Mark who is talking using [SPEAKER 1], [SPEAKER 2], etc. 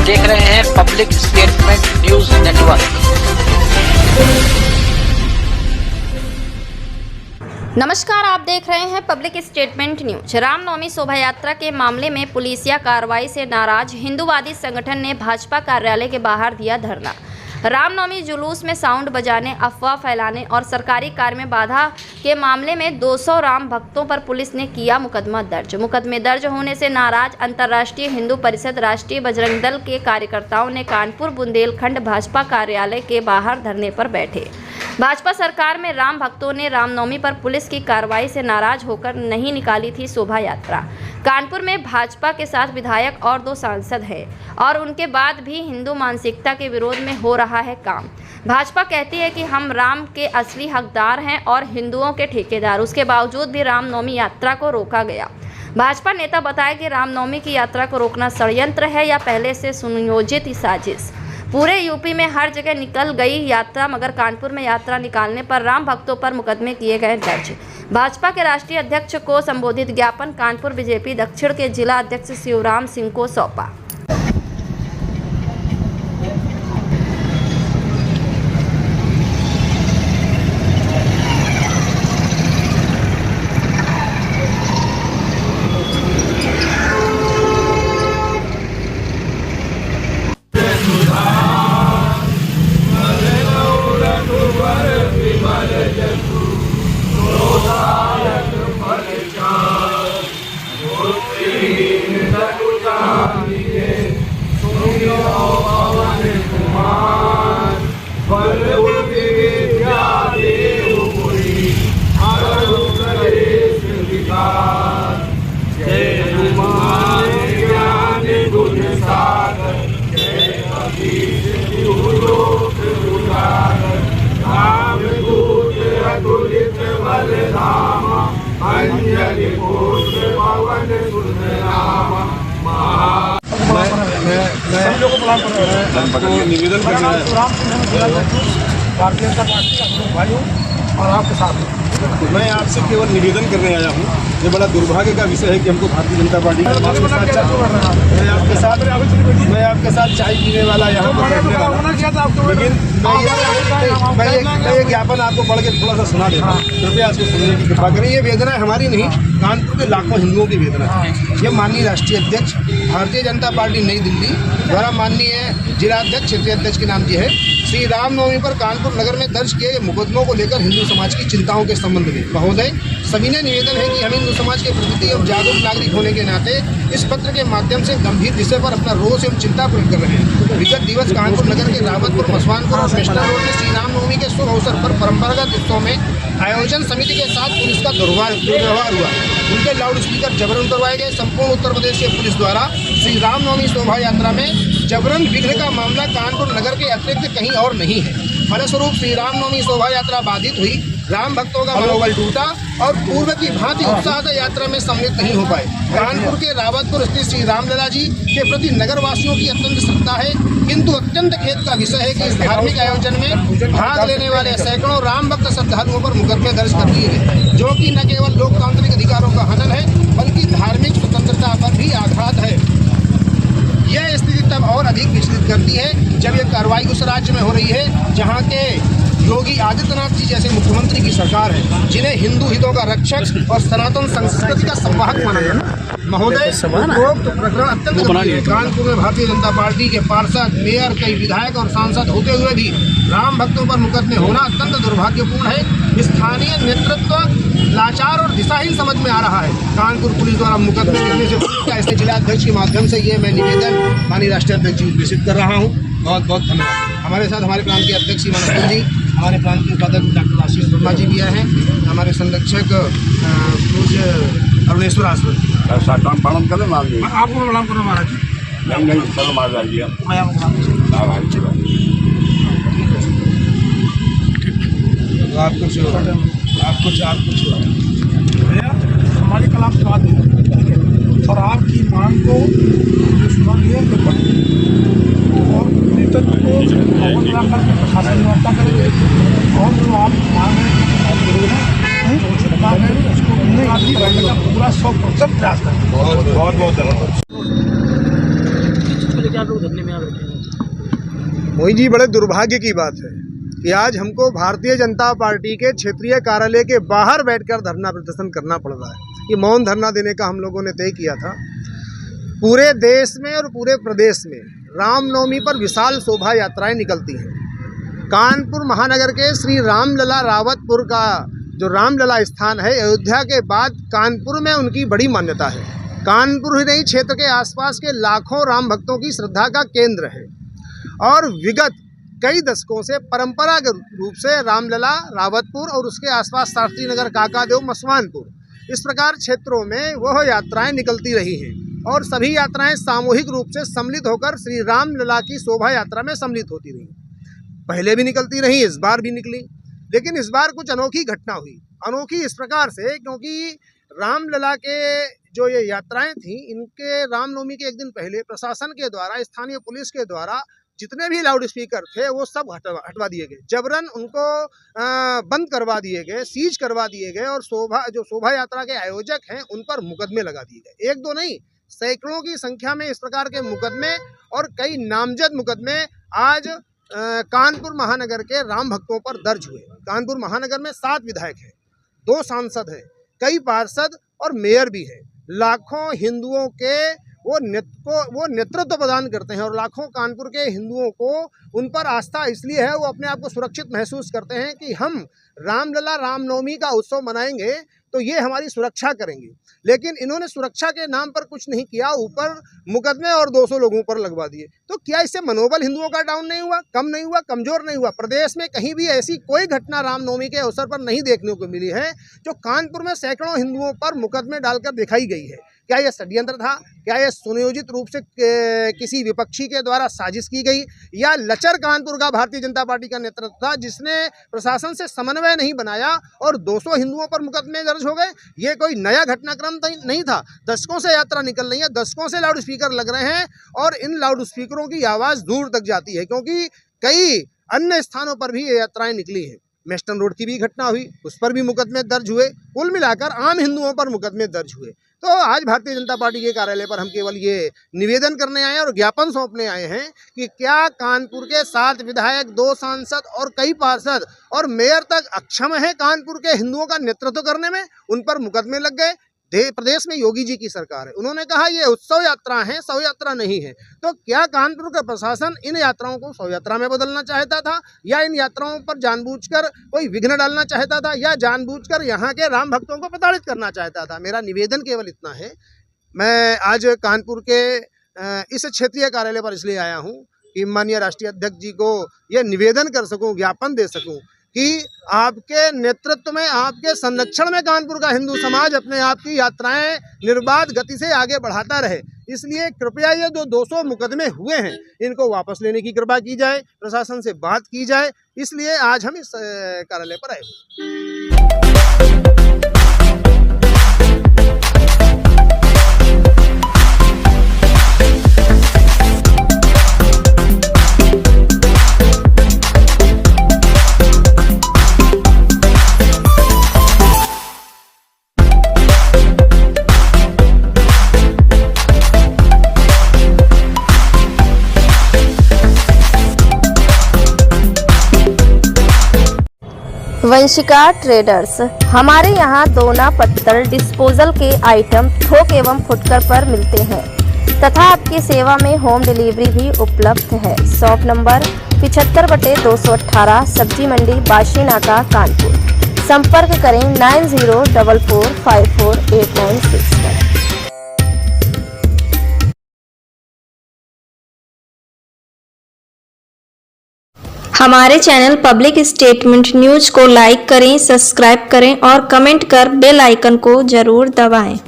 [SPEAKER 1] देख रहे हैं पब्लिक स्टेटमेंट न्यूज नेटवर्क।
[SPEAKER 2] नमस्कार, आप देख रहे हैं पब्लिक स्टेटमेंट न्यूज। रामनवमी शोभा यात्रा के मामले में पुलिसिया कार्रवाई से नाराज हिंदूवादी संगठन ने भाजपा कार्यालय के बाहर दिया धरना। रामनवमी जुलूस में साउंड बजाने, अफवाह फैलाने और सरकारी कार्य में बाधा के मामले में 200 राम भक्तों पर पुलिस ने किया मुकदमा दर्ज। मुकदमे दर्ज होने से नाराज अंतर्राष्ट्रीय हिंदू परिषद राष्ट्रीय बजरंग दल के कार्यकर्ताओं ने कानपुर बुंदेलखंड भाजपा कार्यालय के बाहर धरने पर बैठे। भाजपा सरकार में राम भक्तों ने रामनवमी पर पुलिस की कार्रवाई से नाराज होकर नहीं निकाली थी शोभा यात्रा। कानपुर में भाजपा के साथ विधायक और 2 सांसद हैं और उनके बाद भी हिंदू मानसिकता के विरोध में हो रहा है काम। भाजपा कहती है कि हम राम के असली हकदार हैं और हिंदुओं के ठेकेदार। उसके बावजूद भी रामनवमी यात्रा को रोका गया। भाजपा नेता बताया कि रामनवमी की यात्रा को रोकना षड्यंत्र है या पहले से सुनियोजित साजिश। पूरे यूपी में हर जगह निकल गई यात्रा, मगर कानपुर में यात्रा निकालने पर राम भक्तों पर मुकदमे किए गए दर्ज। भाजपा के राष्ट्रीय अध्यक्ष को संबोधित ज्ञापन कानपुर बीजेपी दक्षिण के जिला अध्यक्ष शिवराम सिंह को सौंपा।
[SPEAKER 3] निवेदन करना है भारतीय जनता पार्टी के भाइयों और आपके साथ मैं आपसे केवल निवेदन करने आया हूँ। ये बड़ा दुर्भाग्य का विषय है कि हमको भारतीय जनता पार्टी मैं आपके साथ चाय पीने वाला यहाँ पर बैठने वाला, लेकिन मैं ये ज्ञापन आपको पढ़ के थोड़ा सा सुना देता हूँ। कृपया इसको सुनने की कृपा करें। ये वेदना हमारी नहीं, कानपुर के लाखों हिंदुओं की वेदना है। ये माननीय राष्ट्रीय अध्यक्ष भारतीय जनता पार्टी नई दिल्ली द्वारा माननीय जिला अध्यक्ष क्षेत्रीय अध्यक्ष के नाम जी है श्री रामनवमी पर कानपुर नगर में दर्ज किए मुकदमों को लेकर हिंदू समाज की चिंताओं के संबंध में महोदय सविनय निवेदन है कि हम हिंदू समाज के प्रति एवं जागरूक नागरिक होने के नाते इस पत्र के माध्यम से गंभीर विषय पर अपना रोष एवं चिंता प्रकट कर रहे हैं। विगत दिवस कानपुर नगर के रावतपुर, मसवानपुर और मेस्टा रोड में श्री रामनवमी के शुभ अवसर पर परंपरागत उत्सव में आयोजन समिति के साथ पुलिस का दुर्व्यवहार हुआ। उनके लाउड स्पीकर जबरन उतरवाए गए। संपूर्ण उत्तर प्रदेश के पुलिस द्वारा श्री रामनवमी शोभा यात्रा में जबरन विघ्न का मामला कानपुर नगर के अतिरिक्त कहीं और नहीं है। फलस्वरूप श्री रामनवमी शोभा यात्रा बाधित हुई। राम भक्तों का मनोबल टूटा और पूर्व की भांति उत्साह से यात्रा में सम्मिलित नहीं हो पाए। कानपुर के रावतपुर स्थित श्री रामलला जी के प्रति नगर वासियों की अत्यंत श्रद्धा है, किंतु अत्यंत खेद का विषय है कि इस धार्मिक आयोजन में भाग लेने वाले सैकड़ों राम भक्त श्रद्धालुओं पर मुकदमे दर्ज कर दिए गए, जो कि न केवल लोकतांत्रिक अधिकारों का हनन है बल्कि धार्मिक स्वतंत्रता पर भी आघात है। यह स्थिति तब और अधिक विचलित करती है जब यह कार्रवाई उस राज्य में हो रही है जहां के योगी आदित्यनाथ जी जैसे मुख्यमंत्री की सरकार है, जिन्हें हिंदू हितों का रक्षक और सनातन संस्कृति का संवाहक माना जाता है। महोदय, प्रकरण अत्यंत गंभीर है। कानपुर में भारतीय जनता पार्टी के पार्षद, मेयर, कई विधायक और सांसद होते हुए भी राम भक्तों पर मुकदमे होना अत्यंत दुर्भाग्यपूर्ण है। स्थानीय नेतृत्व लाचार और दिशाहीन समझ में आ रहा है। कानपुर पुलिस द्वारा मुकदमे लिखने से पुलिस का ऐसे जिला अध्यक्ष के माध्यम से ये मैं निवेदन माननीय राष्ट्रीय अध्यक्ष जी को प्रेषित कर रहा हूँ। बहुत बहुत धन्यवाद। हमारे साथ हमारे प्रांत के अध्यक्ष मनोज जी, हमारे प्रांत के उपाध्यक्ष डॉक्टर आशीष वर्मा जी भी आए हैं, हमारे संरक्षक अरुणेश्वर आसवर
[SPEAKER 4] प्रणाम करें महाराज।
[SPEAKER 3] आपको प्रणाम करो महाराज जी।
[SPEAKER 4] नहीं चलो महाराज जी,
[SPEAKER 3] मैं आपको भैया हमारी कलाम की बात है और आपकी मांग को सुना लिया और नेतृत्व को करके प्रशासन व्यवस्था करेंगे और जो आप मांग है उसको पूरा 100% प्रयास करेंगे। बहुत बहुत धन्यवाद।
[SPEAKER 5] लोग धरने में आ बैठे हैं।
[SPEAKER 3] मोहित जी, बड़े दुर्भाग्य की बात है कि आज हमको भारतीय जनता पार्टी के क्षेत्रीय कार्यालय के बाहर बैठकर धरना प्रदर्शन करना पड़ रहा है। ये मौन धरना देने का हम लोगों ने तय किया था। पूरे देश में और पूरे प्रदेश में रामनवमी पर विशाल शोभा यात्राएं निकलती हैं। कानपुर महानगर के श्री रामलला रावतपुर का जो रामलला स्थान है, अयोध्या के बाद कानपुर में उनकी बड़ी मान्यता है। कानपुर ही नहीं, क्षेत्र के आसपास के लाखों राम भक्तों की श्रद्धा का केंद्र है और विगत कई दशकों से परंपरागत रूप से रामलला रावतपुर और उसके आसपास शास्त्री नगर, काकादेव, मसवानपुर, इस प्रकार क्षेत्रों में वह यात्राएं निकलती रही हैं और सभी यात्राएं सामूहिक रूप से सम्मिलित होकर श्री रामलला की शोभा यात्रा में सम्मिलित होती रही। पहले भी निकलती रही, इस बार भी निकली, लेकिन इस बार कुछ अनोखी घटना हुई। अनोखी इस प्रकार से क्योंकि रामलला के जो ये यात्राएं थी, इनके रामनवमी के एक दिन पहले प्रशासन के द्वारा, स्थानीय पुलिस के द्वारा जितने भी लाउड स्पीकर थे वो सब हटवा दिए गए, जबरन उनको बंद करवा दिए गए, सीज करवा दिए गए और शोभा यात्रा के आयोजक हैं उन पर मुकदमे लगा दिए गए। एक दो नहीं, सैकड़ों की संख्या में इस प्रकार के मुकदमे और कई नामजद मुकदमे आज कानपुर महानगर के राम भक्तों पर दर्ज हुए। कानपुर महानगर में 7 विधायक हैं, 2 सांसद हैं, कई पार्षद और मेयर भी है। लाखों हिंदुओं के वो नेतृत्व प्रदान करते हैं और लाखों कानपुर के हिंदुओं को उन पर आस्था इसलिए है, वो अपने आप को सुरक्षित महसूस करते हैं कि हम रामलला रामनवमी का उत्सव मनाएंगे तो ये हमारी सुरक्षा करेंगे। लेकिन इन्होंने सुरक्षा के नाम पर कुछ नहीं किया, ऊपर मुकदमे और 200 लोगों पर लगवा दिए। तो क्या इससे मनोबल हिंदुओं का डाउन नहीं हुआ, कम नहीं हुआ, कमजोर नहीं हुआ? प्रदेश में कहीं भी ऐसी कोई घटना रामनवमी के अवसर पर नहीं देखने को मिली है जो कानपुर में सैकड़ों हिंदुओं पर मुकदमे डालकर दिखाई गई है। क्या यह षड्यंत्र था? क्या यह सुनियोजित रूप से किसी विपक्षी के द्वारा साजिश की गई, या लचर कानपुर का भारतीय जनता पार्टी का नेतृत्व था जिसने प्रशासन से समन्वय नहीं बनाया और 200 हिंदुओं पर मुकदमे दर्ज हो गए? ये कोई नया घटनाक्रम नहीं था। दशकों से यात्रा निकल रही है, दशकों से लाउड स्पीकर लग रहे हैं और इन लाउड स्पीकरों की आवाज़ दूर तक जाती है, क्योंकि कई अन्य स्थानों पर भी ये यात्राएं निकली हैं। मेस्टन रोड की भी घटना हुई, उस पर भी मुकदमे दर्ज हुए। कुल मिलाकर आम हिंदुओं पर मुकदमे दर्ज हुए। तो आज भारतीय जनता पार्टी के कार्यालय पर हम केवल ये निवेदन करने आए हैं और ज्ञापन सौंपने आए हैं कि क्या कानपुर के 7 विधायक, 2 सांसद और कई पार्षद और मेयर तक अक्षम है कानपुर के हिंदुओं का नेतृत्व करने में? उन पर मुकदमे लग गए। प्रदेश में योगी जी की सरकार है, उन्होंने कहा ये उत्सव यात्रा है, शव यात्रा नहीं है। तो क्या कानपुर का प्रशासन इन यात्राओं को शव यात्रा में बदलना चाहता था, या इन यात्राओं पर जानबूझकर कोई विघ्न डालना चाहता था, या जानबूझकर यहाँ के राम भक्तों को प्रताड़ित करना चाहता था? मेरा निवेदन केवल इतना है। मैं आज कानपुर के इस क्षेत्रीय कार्यालय पर इसलिए आया हूँ कि माननीय राष्ट्रीय अध्यक्ष जी को यह निवेदन कर सकूँ, ज्ञापन दे सकूँ कि आपके नेतृत्व में, आपके संरक्षण में कानपुर का हिंदू समाज अपने आप की यात्राएं निर्बाध गति से आगे बढ़ाता रहे। इसलिए कृपया ये जो 200 मुकदमे हुए हैं इनको वापस लेने की कृपा की जाए, प्रशासन से बात की जाए। इसलिए आज हम इस कार्यालय पर आए।
[SPEAKER 2] वंशिका ट्रेडर्स, हमारे यहाँ दोना पत्तल डिस्पोजल के आइटम थोक एवं फुटकर पर मिलते हैं तथा आपकी सेवा में होम डिलीवरी भी उपलब्ध है। शॉप नंबर 75/218, सब्जी मंडी, बाशी नाका, कानपुर। संपर्क करें 9044548961 पर। हमारे चैनल पब्लिक स्टेटमेंट न्यूज को लाइक करें, सब्सक्राइब करें और कमेंट कर बेल आइकन को जरूर दबाएं।